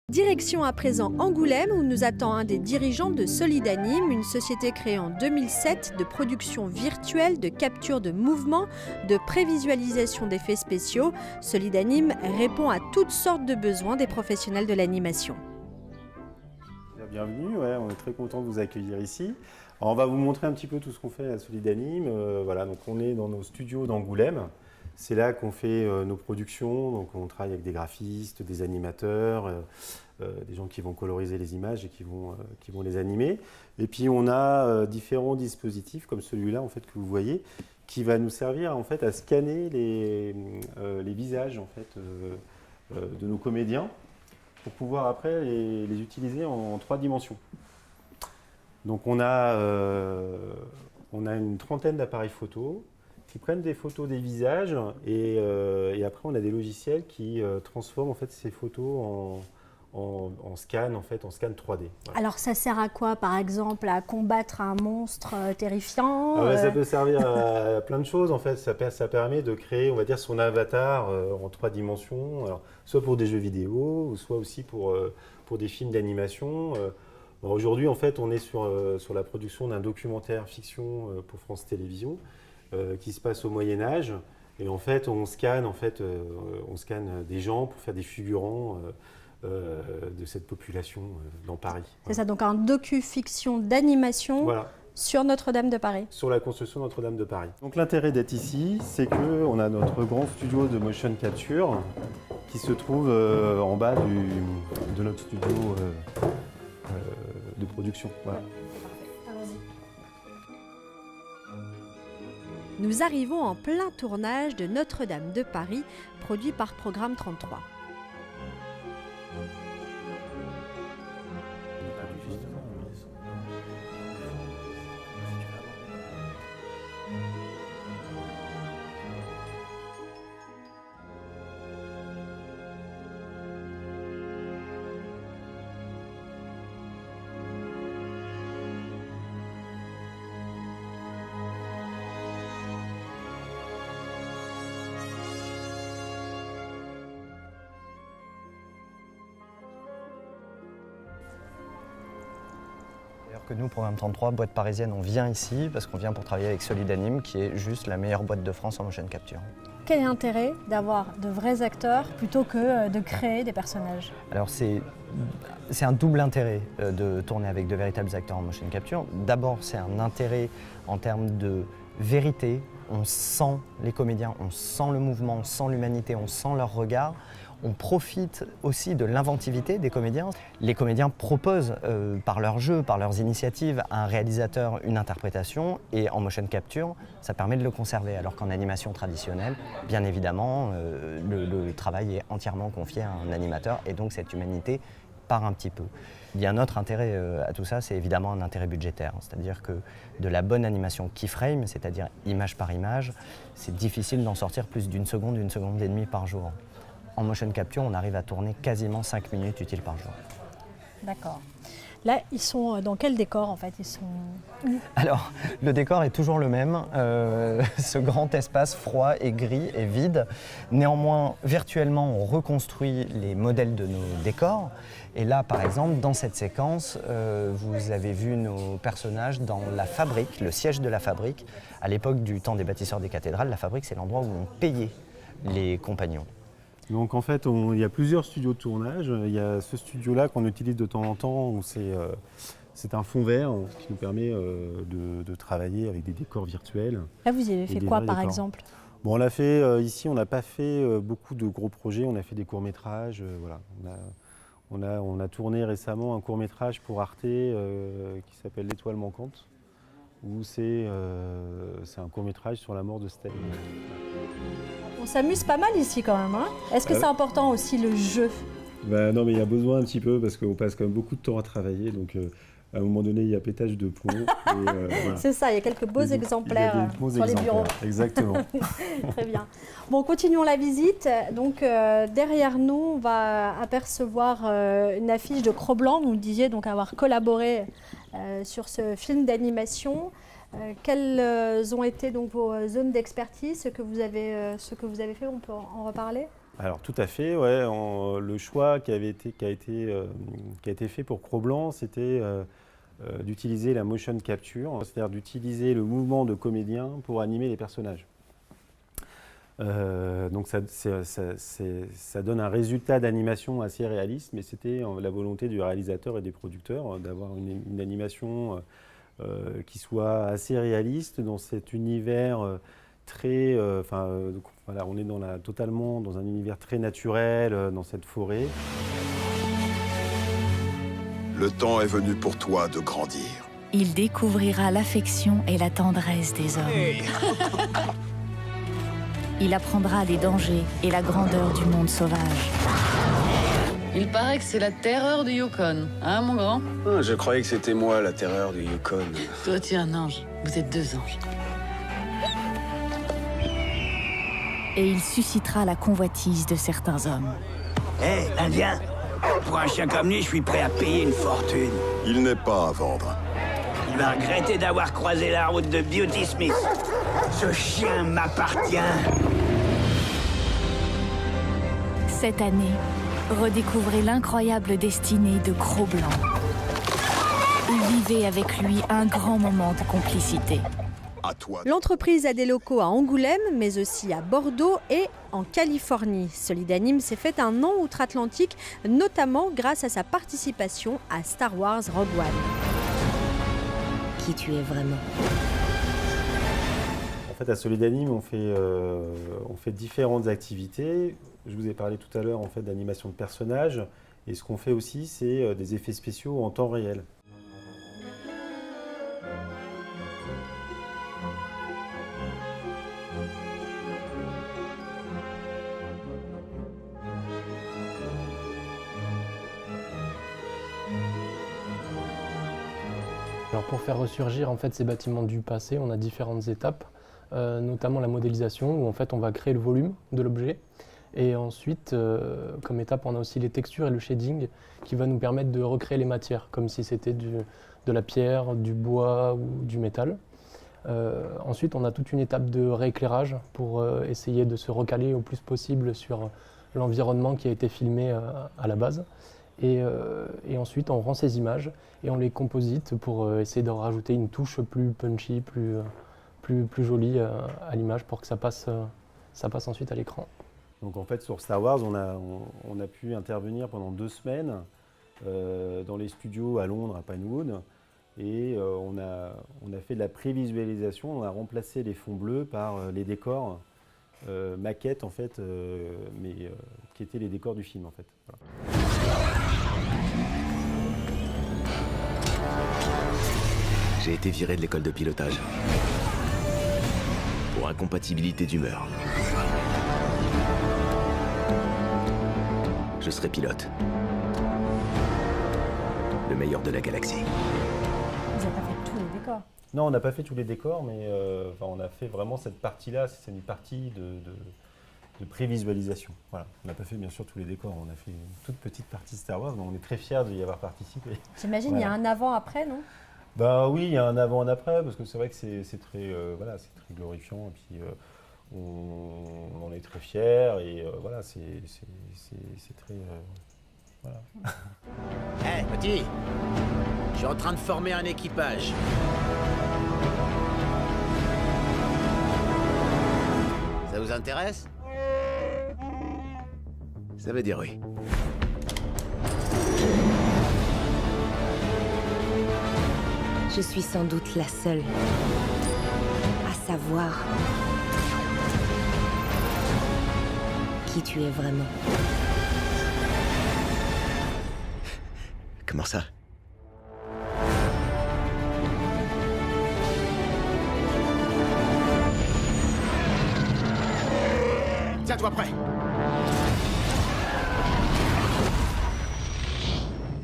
Direction à présent Angoulême où nous attend un des dirigeants de Solidanime, une société créée en 2007 de production virtuelle, de capture de mouvements, de prévisualisation d'effets spéciaux. Solidanime répond à toutes sortes de besoins des professionnels de l'animation. Bienvenue, on est très content de vous accueillir ici. Alors, on va vous montrer un petit peu tout ce qu'on fait à Solidanime. Donc on est dans nos studios d'Angoulême. C'est là qu'on fait nos productions, donc on travaille avec des graphistes, des animateurs, des gens qui vont coloriser les images et qui vont les animer. Et puis on a différents dispositifs comme celui-là en fait, que vous voyez, qui va nous servir en fait, à scanner les visages en fait, de nos comédiens pour pouvoir après les utiliser en 3 dimensions. Donc on a une trentaine d'appareils photo qui prennent des photos des visages et après on a des logiciels qui transforment en fait, ces photos en scan 3D. Voilà. Alors ça sert à quoi par exemple? À combattre un monstre terrifiant? Ça peut servir à plein de choses en fait. Ça permet de créer, on va dire, son avatar en 3 dimensions, alors, soit pour des jeux vidéo, soit aussi pour des films d'animation. Aujourd'hui en fait on est sur la production d'un documentaire fiction pour France Télévisions qui se passe au Moyen-Âge. Et en fait, on scanne des gens pour faire des figurants de cette population dans Paris. C'est ça, donc un docu-fiction d'animation sur Notre-Dame de Paris. Sur la construction de Notre-Dame de Paris. Donc l'intérêt d'être ici, c'est qu'on a notre grand studio de motion capture qui se trouve en bas de notre studio de production. Voilà. Nous arrivons en plein tournage de Notre-Dame de Paris, produit par Programme 33. Que nous, Programme 33, boîte parisienne, on vient ici parce qu'on vient pour travailler avec Solidanime, qui est juste la meilleure boîte de France en motion capture. Quel est l'intérêt d'avoir de vrais acteurs plutôt que de créer des personnages? Alors c'est un double intérêt de tourner avec de véritables acteurs en motion capture. D'abord, c'est un intérêt en termes de vérité. On sent les comédiens, on sent le mouvement, on sent l'humanité, on sent leur regard. On profite aussi de l'inventivité des comédiens. Les comédiens proposent par leur jeu, par leurs initiatives, à un réalisateur une interprétation et en motion capture, ça permet de le conserver. Alors qu'en animation traditionnelle, bien évidemment, le travail est entièrement confié à un animateur et donc cette humanité part un petit peu. Il y a un autre intérêt à tout ça, c'est évidemment un intérêt budgétaire. C'est-à-dire que de la bonne animation keyframe, c'est-à-dire image par image, c'est difficile d'en sortir plus d'une seconde et demie par jour. En motion capture, on arrive à tourner quasiment 5 minutes utiles par jour. D'accord. Là, ils sont dans quel décor en fait? Ils sont où? Alors, le décor est toujours le même, ce grand espace froid et gris et vide. Néanmoins, virtuellement, on reconstruit les modèles de nos décors. Et là, par exemple, dans cette séquence, vous avez vu nos personnages dans la fabrique, le siège de la fabrique. À l'époque du temps des bâtisseurs des cathédrales, la fabrique, c'est l'endroit où on payait les compagnons. Donc en fait, il y a plusieurs studios de tournage. Il y a ce studio-là qu'on utilise de temps en temps, où c'est un fond vert qui nous permet de travailler avec des décors virtuels. Là, vous y avez fait quoi par exemple? Bon, on l'a fait ici, on n'a pas fait beaucoup de gros projets, on a fait des courts-métrages. Voilà. On a tourné récemment un court-métrage pour Arte qui s'appelle L'Étoile manquante, où c'est un court-métrage sur la mort de Staline. On s'amuse pas mal ici quand même, hein? Est-ce que c'est important aussi le jeu? Non, mais il y a besoin un petit peu parce qu'on passe quand même beaucoup de temps à travailler. Donc à un moment donné, il y a pétage de plomb. Voilà. C'est ça, il y a quelques beaux exemplaires sur les bureaux. Exactement. Très bien. Bon, continuons la visite. Donc derrière nous, on va apercevoir une affiche de Cro-Blanc. Vous me disiez donc avoir collaboré sur ce film d'animation. Quelles ont été donc vos zones d'expertise, ce que vous avez fait, on peut en reparler? Alors tout à fait, ouais. Le choix qui a été fait pour Cro-Blanc, c'était d'utiliser la motion capture, c'est-à-dire d'utiliser le mouvement de comédien pour animer les personnages. Donc ça donne un résultat d'animation assez réaliste, mais c'était la volonté du réalisateur et des producteurs d'avoir une animation qui soit assez réaliste dans cet univers très... donc, voilà, on est totalement dans un univers très naturel, dans cette forêt. Le temps est venu pour toi de grandir. Il découvrira l'affection et la tendresse des hommes. Hey. Il apprendra les dangers et la grandeur du monde sauvage. Il paraît que c'est la terreur du Yukon, hein mon grand? Je croyais que c'était moi la terreur du Yukon. Toi tu es un ange, vous êtes 2 anges. Et il suscitera la convoitise de certains hommes. Hé, l'Indien, pour un chien comme lui, je suis prêt à payer une fortune. Il n'est pas à vendre. Il va regretter d'avoir croisé la route de Beauty Smith. Ce chien m'appartient. Cette année, redécouvrez l'incroyable destinée de Cro-Blanc. Vivez avec lui un grand moment de complicité. À toi. L'entreprise a des locaux à Angoulême, mais aussi à Bordeaux et en Californie. Solidanime s'est fait un nom outre-Atlantique, notamment grâce à sa participation à Star Wars Rogue One. Qui tu es vraiment? En fait, à Solidanime, on fait différentes activités. Je vous ai parlé tout à l'heure en fait, d'animation de personnages. Et ce qu'on fait aussi, c'est des effets spéciaux en temps réel. Alors pour faire ressurgir en fait, ces bâtiments du passé, on a différentes étapes, notamment la modélisation où en fait, on va créer le volume de l'objet. Et ensuite, comme étape, on a aussi les textures et le shading qui va nous permettre de recréer les matières, comme si c'était de la pierre, du bois ou du métal. Ensuite, on a toute une étape de rééclairage pour essayer de se recaler au plus possible sur l'environnement qui a été filmé à la base. Et ensuite, on rend ces images et on les composite pour essayer de rajouter une touche plus punchy, plus jolie à l'image pour que ça passe ensuite à l'écran. Donc en fait, sur Star Wars, on a pu intervenir pendant 2 semaines dans les studios à Londres, à Pinewood. Et on a fait de la prévisualisation, on a remplacé les fonds bleus par les décors maquettes en fait, mais qui étaient les décors du film en fait. Voilà. J'ai été viré de l'école de pilotage pour incompatibilité d'humeur. Je serai pilote. Le meilleur de la galaxie. Vous n'avez pas fait tous les décors? Non, on n'a pas fait tous les décors, mais on a fait vraiment cette partie-là, c'est une partie de prévisualisation. Voilà. On n'a pas fait bien sûr tous les décors, on a fait une toute petite partie Star Wars, mais on est très fiers d'y avoir participé. J'imagine Voilà. il y a un avant-après, non? Bah oui, il y a un avant, un après, parce que c'est vrai que c'est très, voilà, c'est très glorifiant, et puis on est très fiers, et voilà, c'est très... voilà. Hé, petit, je suis en train de former un équipage. Ça vous intéresse? Ça veut dire oui. Je suis sans doute la seule à savoir qui tu es vraiment. Comment ça? Tiens-toi prêt.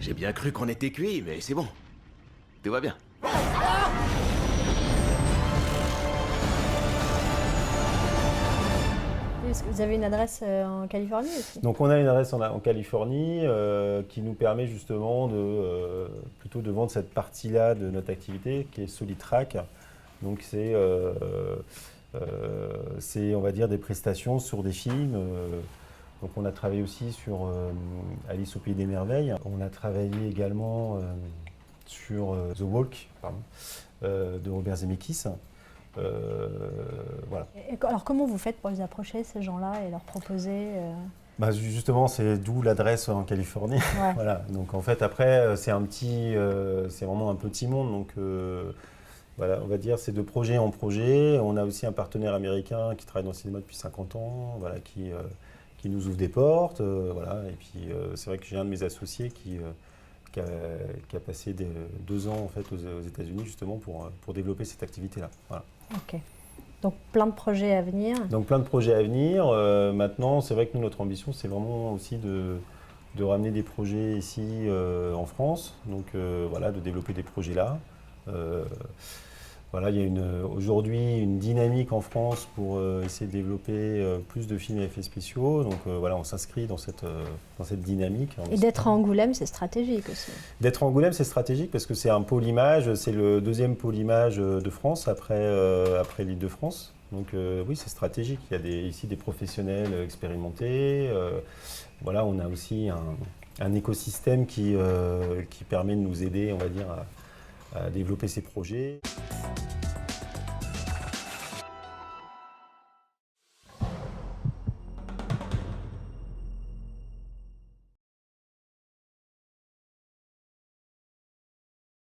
J'ai bien cru qu'on était cuits, mais c'est bon. Tout va bien. Est-ce que vous avez une adresse en Californie aussi? Donc on a une adresse en Californie qui nous permet justement plutôt de vendre cette partie-là de notre activité qui est Solitrack. Donc c'est on va dire des prestations sur des films Donc on a travaillé aussi sur Alice au Pays des Merveilles. On a travaillé également sur The Walk de Robert Zemeckis. Voilà. Alors comment vous faites pour les approcher, ces gens-là, et leur proposer Justement, c'est d'où l'adresse en Californie. Ouais. Voilà. Donc en fait, après, c'est vraiment un petit monde. Donc voilà, on va dire c'est de projet en projet. On a aussi un partenaire américain qui travaille dans le cinéma depuis 50 ans, voilà, qui nous ouvre des portes. Voilà. Et puis c'est vrai que j'ai un de mes associés qui a passé 2 ans en fait, aux États-Unis justement pour développer cette activité-là. Voilà. Ok. Donc plein de projets à venir. Donc plein de projets à venir. Maintenant, c'est vrai que nous, notre ambition, c'est vraiment aussi de ramener des projets ici en France. Donc voilà, de développer des projets là. Voilà, il y a aujourd'hui une dynamique en France pour essayer de développer plus de films à effets spéciaux. Donc voilà, on s'inscrit dans cette dynamique. Et d'être à Angoulême, c'est stratégique aussi. D'être à Angoulême, c'est stratégique parce que c'est un pôle image, c'est le 2e pôle image de France après l'Île-de-France. Donc oui, c'est stratégique. Il y a ici des professionnels expérimentés. Voilà, on a aussi un écosystème qui permet de nous aider, on va dire, à développer ces projets.